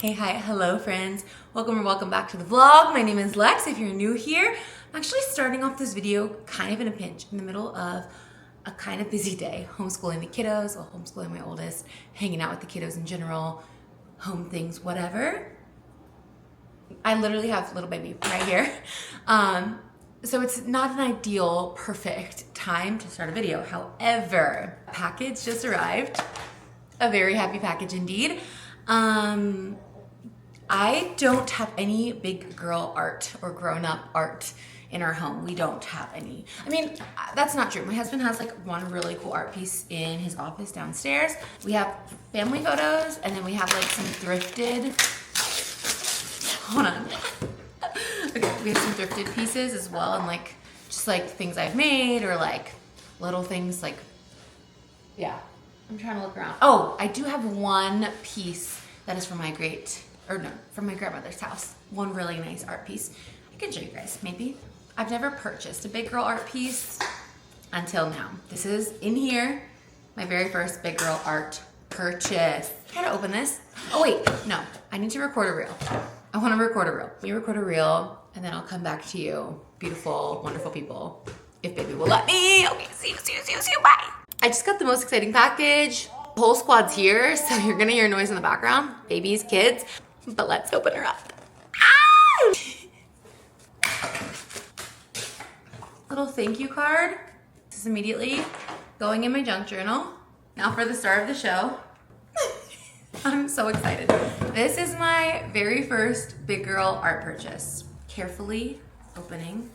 Hey, hi, hello friends. Welcome or welcome back to the vlog. My name is Lex. If you're new here, I'm actually starting off this video kind of in a pinch in the middle of a kind of busy day. Homeschooling the kiddos, well, homeschooling my oldest, hanging out with the kiddos in general, home things, whatever. I literally have little baby right here. So it's not an ideal, perfect time to start a video. However, a package just arrived. A very happy package indeed. I don't have any big girl art or grown-up art in our home. We don't have any. I mean, that's not true. My husband has like one really cool art piece in his office downstairs. We have family photos, and then we have like some thrifted, hold on. Okay, we have some thrifted pieces as well, and like, just like things I've made or like little things like, yeah. I'm trying to look around. Oh, I do have one piece that is from my from my grandmother's house. One really nice art piece. I can show you guys, maybe. I've never purchased a big girl art piece until now. This is in here, my very first big girl art purchase. How to open this? Oh wait, no, I need to record a reel. I want to record a reel. Let me record a reel, and then I'll come back to you, beautiful, wonderful people, if baby will let me. Okay, see you, bye. I just got the most exciting package. The whole squad's here, so you're gonna hear noise in the background. Babies, kids, but let's open her up. Ah! Little thank you card. This is immediately going in my junk journal. Now for the star of the show. I'm so excited. This is my very first big girl art purchase. Carefully opening.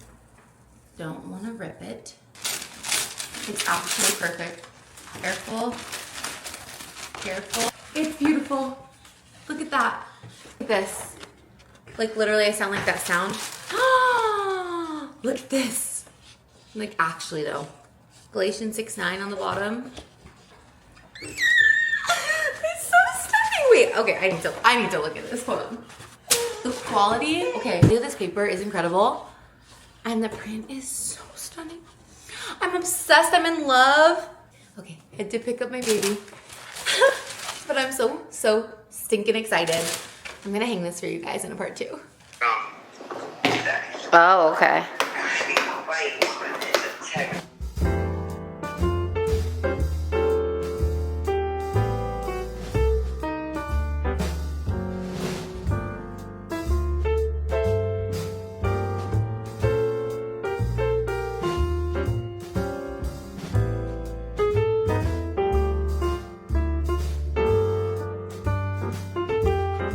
Don't wanna rip it. It's absolutely perfect. Careful, careful. It's beautiful. Look at that. Look at this. Like literally I sound like that sound. Look at this. Like actually though. Galatians 6:9 on the bottom. It's so stunning. Wait, okay, I need to look at this. Hold on. The quality, okay, this paper is incredible. And the print is so stunning. I'm obsessed, I'm in love. Okay, I had to pick up my baby. But I'm so stinking excited. I'm gonna hang this for you guys in a part 2. Oh, okay.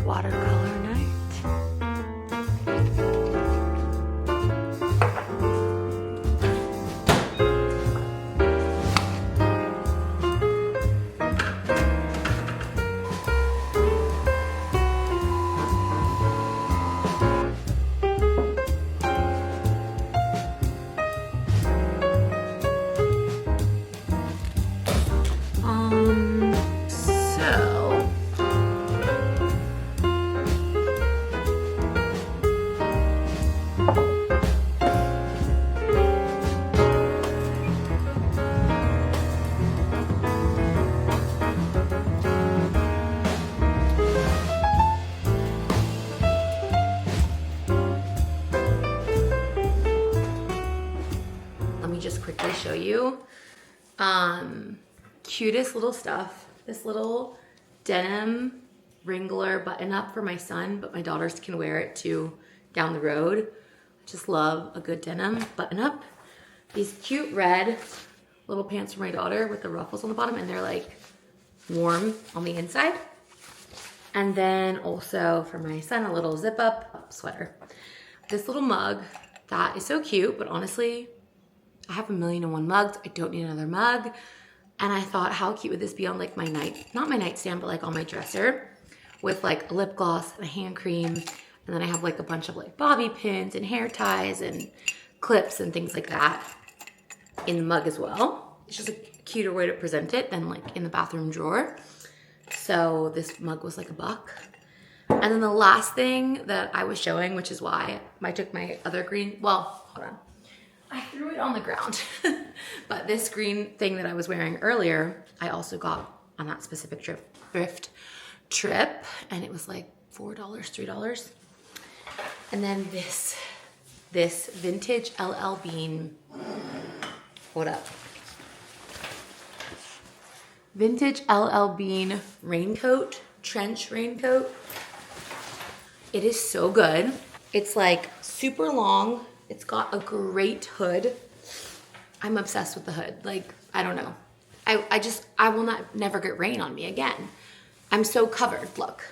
Watercolor night. Just quickly show you cutest little stuff. This little denim Wrangler button up for my son, but my daughters can wear it too down the road. I just love a good denim button up. These cute red little pants for my daughter with the ruffles on the bottom, and they're like warm on the inside. And then also for my son, a little zip up sweater. This little mug that is so cute, but honestly, I have 1,000,001 mugs. I don't need another mug. And I thought, how cute would this be on like my not my nightstand, but like on my dresser with like a lip gloss and a hand cream. And then I have like a bunch of like bobby pins and hair ties and clips and things like that in the mug as well. It's just a cuter way to present it than like in the bathroom drawer. So this mug was like $1. And then the last thing that I was showing, which is why I took my other green, well, hold on. I threw it on the ground. But this green thing that I was wearing earlier, I also got on that specific thrift trip, and it was like $4, $3. And then this vintage LL Bean, hold up. Vintage LL Bean raincoat, trench raincoat. It is so good. It's like super long. It's got a great hood. I'm obsessed with the hood. Like, I don't know. I will never get rain on me again. I'm so covered, look.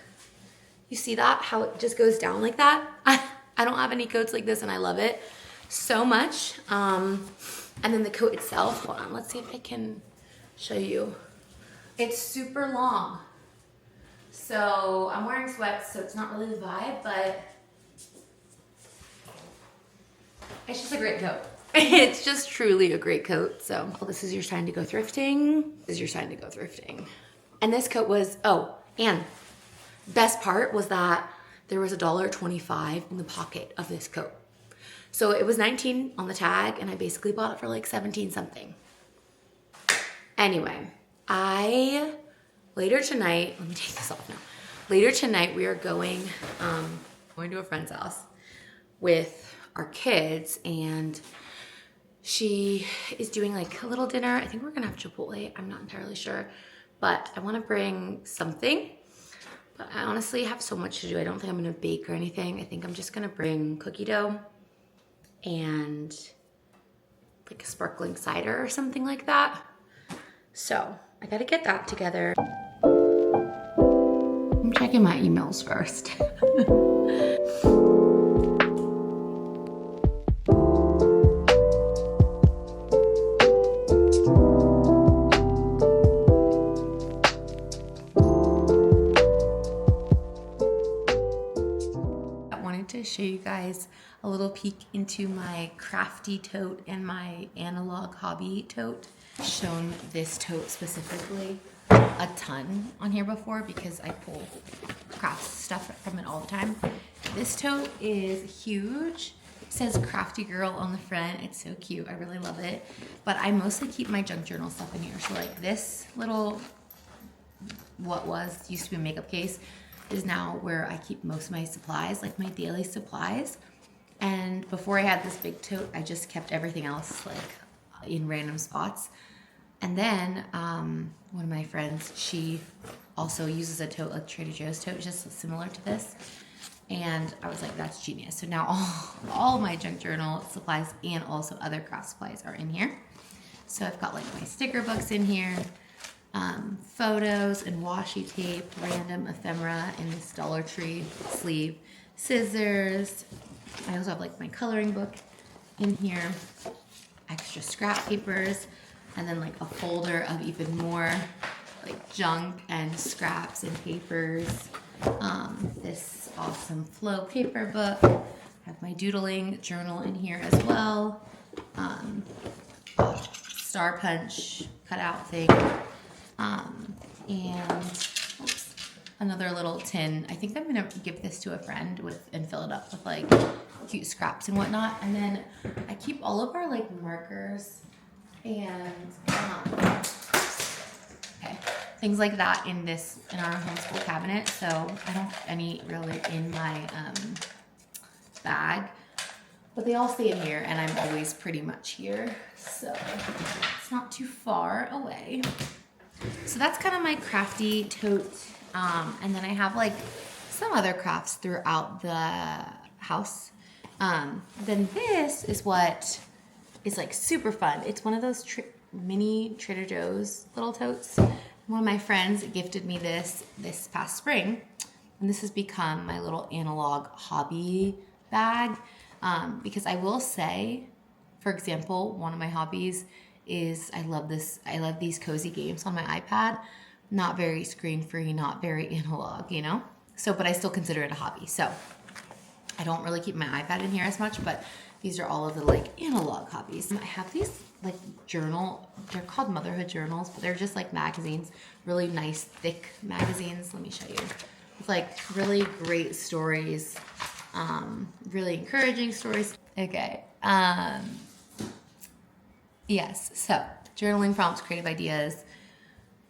You see that? How it just goes down like that? I don't have any coats like this and I love it so much. And then the coat itself, hold on, let's see if I can show you. It's super long. So I'm wearing sweats, so it's not really the vibe, but it's just a great coat. It's just truly a great coat. So this is your sign to go thrifting. This is your sign to go thrifting. And this coat was, oh, and best part was that there was $1.25 in the pocket of this coat. So it was 19 on the tag and I basically bought it for like 17 something. Anyway, later tonight, let me take this off now. Later tonight we are going to a friend's house with our kids, and she is doing like a little dinner. I think we're gonna have Chipotle. I'm not entirely sure, but I wanna bring something. But I honestly have so much to do. I don't think I'm gonna bake or anything. I think I'm just gonna bring cookie dough and like a sparkling cider or something like that. So I gotta get that together. I'm checking my emails first. To show you guys a little peek into my crafty tote and my analog hobby tote. I've shown this tote specifically a ton on here before because I pull craft stuff from it all the time. This tote is huge. It says crafty girl on the front. It's so cute. I really love it. But I mostly keep my junk journal stuff in here. So like this little, used to be a makeup case, is now where I keep most of my supplies, like my daily supplies. And before I had this big tote, I just kept everything else like in random spots. And then one of my friends, she also uses a tote, like Trader Joe's tote, just similar to this. And I was like, that's genius. So now all my junk journal supplies and also other craft supplies are in here. So I've got like my sticker books in here, photos and washi tape, random ephemera in this Dollar Tree sleeve, scissors. I also have like my coloring book in here, extra scrap papers, and then like a folder of even more like junk and scraps and papers. This awesome flow paper book. I have my doodling journal in here as well. Star punch cutout thing. And oops, another little tin. I think I'm gonna give this to a friend and fill it up with like cute scraps and whatnot. And then I keep all of our like markers and things like that in our homeschool cabinet. So I don't have any really in my bag, but they all stay in here and I'm always pretty much here. So it's not too far away. So that's kind of my crafty tote. And then I have like some other crafts throughout the house. Then this is what is like super fun. It's one of those mini Trader Joe's little totes. One of my friends gifted me this past spring. And this has become my little analog hobby bag. Because I will say, for example, one of my hobbies is I love these cozy games on my iPad. Not very screen free, not very analog, you know? So, but I still consider it a hobby. So I don't really keep my iPad in here as much, but these are all of the like analog hobbies. I have these like they're called motherhood journals, but they're just like magazines, really nice, thick magazines. Let me show you. It's like really great stories, really encouraging stories. Okay. Yes, so journaling prompts, creative ideas,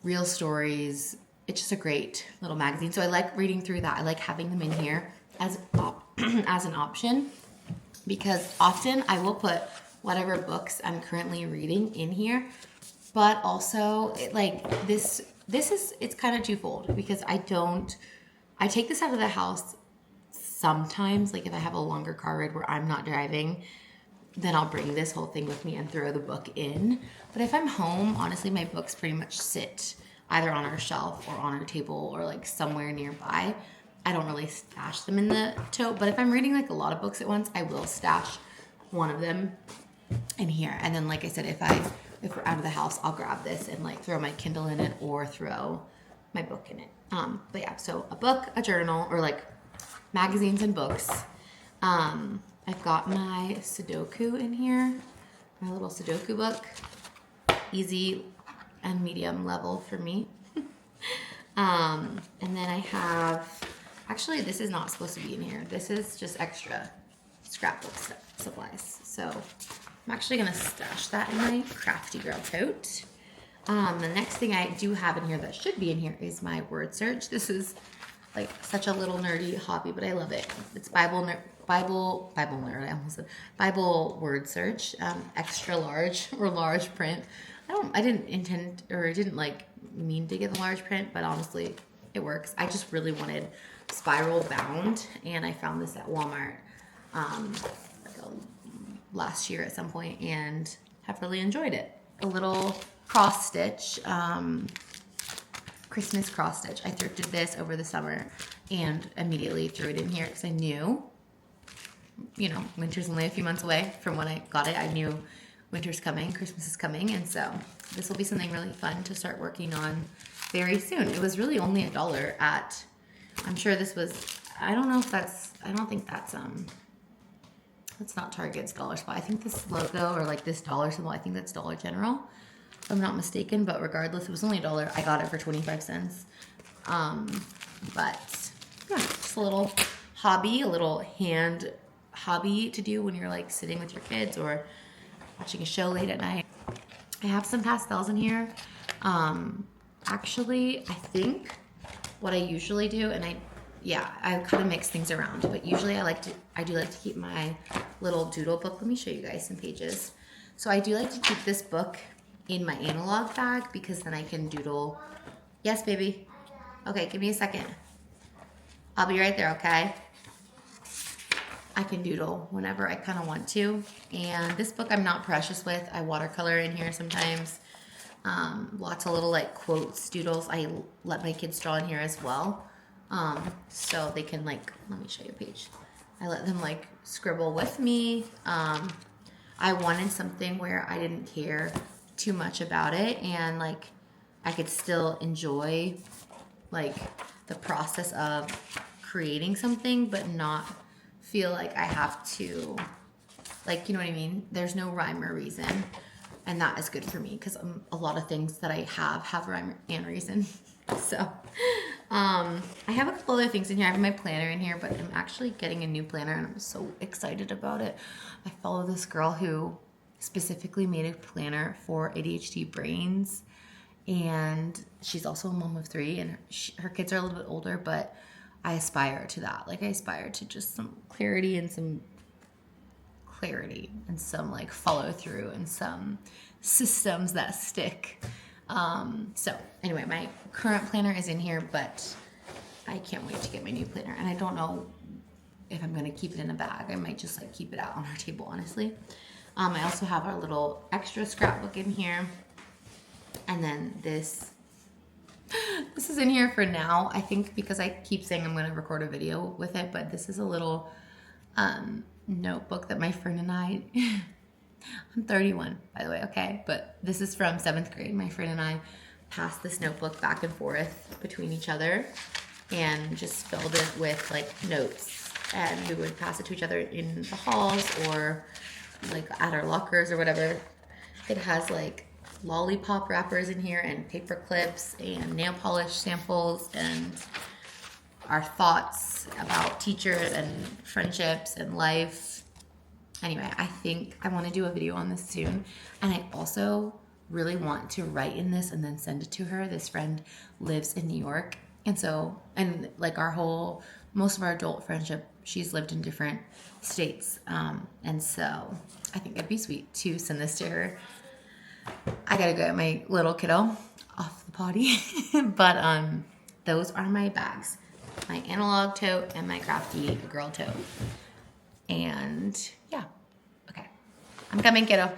real stories, it's just a great little magazine. So I like reading through that. I like having them in here as as an option, because often I will put whatever books I'm currently reading in here, but also it's kind of twofold, because I take this out of the house sometimes, like if I have a longer car ride where I'm not driving, then I'll bring this whole thing with me and throw the book in. But if I'm home, honestly, my books pretty much sit either on our shelf or on our table or like somewhere nearby. I don't really stash them in the tote, but if I'm reading like a lot of books at once, I will stash one of them in here. And then, like I said, if we're out of the house, I'll grab this and like throw my Kindle in it or throw my book in it. But yeah, so a book, a journal, or like magazines and books. I've got my Sudoku in here, my little Sudoku book, easy and medium level for me. And then I have, actually this is not supposed to be in here. This is just extra scrapbook supplies. So I'm actually gonna stash that in my crafty girl tote. The next thing I do have in here that should be in here is my word search. This is like such a little nerdy hobby, but I love it. It's Bible nerd, I almost said Bible word search, extra large or large print. I didn't intend, or didn't like mean to get the large print, but honestly, it works. I just really wanted spiral bound, and I found this at Walmart last year at some point, and have really enjoyed it. A little cross stitch, Christmas cross stitch. I thrifted this over the summer and immediately threw it in here because I knew, you know, winter's only a few months away from when I got it. I knew winter's coming, Christmas is coming, and so this will be something really fun to start working on very soon. It was really only $1 at, I'm sure this was, I don't think that's not Target's dollar spot. I think this logo or like this dollar symbol, I think that's Dollar General, if I'm not mistaken, but regardless, it was only $1. I got it for 25 cents. But yeah, just a little hobby, a little hand hobby to do when you're like sitting with your kids or watching a show late at night. I have some pastels in here. Actually, I think what I usually do, and I kind of mix things around, but usually I do like to keep my little doodle book. Let me show you guys some pages. So I do like to keep this book in my analog bag because then I can doodle. Yes, baby. Okay, give me a second. I'll be right there, okay? I can doodle whenever I kind of want to. And this book I'm not precious with. I watercolor in here sometimes. Lots of little like quotes, doodles. I let my kids draw in here as well. So they can like, let me show you a page. I let them like scribble with me. I wanted something where I didn't care too much about it and like I could still enjoy like the process of creating something, but not feel like I have to, like, you know what I mean? There's no rhyme or reason, and that is good for me because a lot of things that I have rhyme and reason. So I have a couple other things in here. I have my planner in here, but I'm actually getting a new planner and I'm so excited about it. I follow this girl who specifically made a planner for ADHD brains, and she's also a mom of 3, and her kids are a little bit older, but I aspire to that. Like I aspire to just some clarity and some like follow through and some systems that stick. So anyway, my current planner is in here, but I can't wait to get my new planner, and I don't know if I'm going to keep it in a bag. I might just like keep it out on our table, honestly. I also have our little extra scrapbook in here, and then this is in here for now, I think, because I keep saying I'm going to record a video with it, but this is a little notebook that my friend and I I'm 31, by the way, okay? But this is from 7th grade. My friend and I passed this notebook back and forth between each other and just filled it with like notes, and we would pass it to each other in the halls or like at our lockers or whatever. It has like lollipop wrappers in here and paper clips and nail polish samples and our thoughts about teachers and friendships and life. Anyway, I think I want to do a video on this soon, and I also really want to write in this and then send it to her. This friend lives in New York. And so, and like most of our adult friendship, she's lived in different states. And so I think it'd be sweet to send this to her. I gotta go get my little kiddo off the potty. But those are my bags. My analog tote and my crafty girl tote. And yeah, okay. I'm coming, kiddo.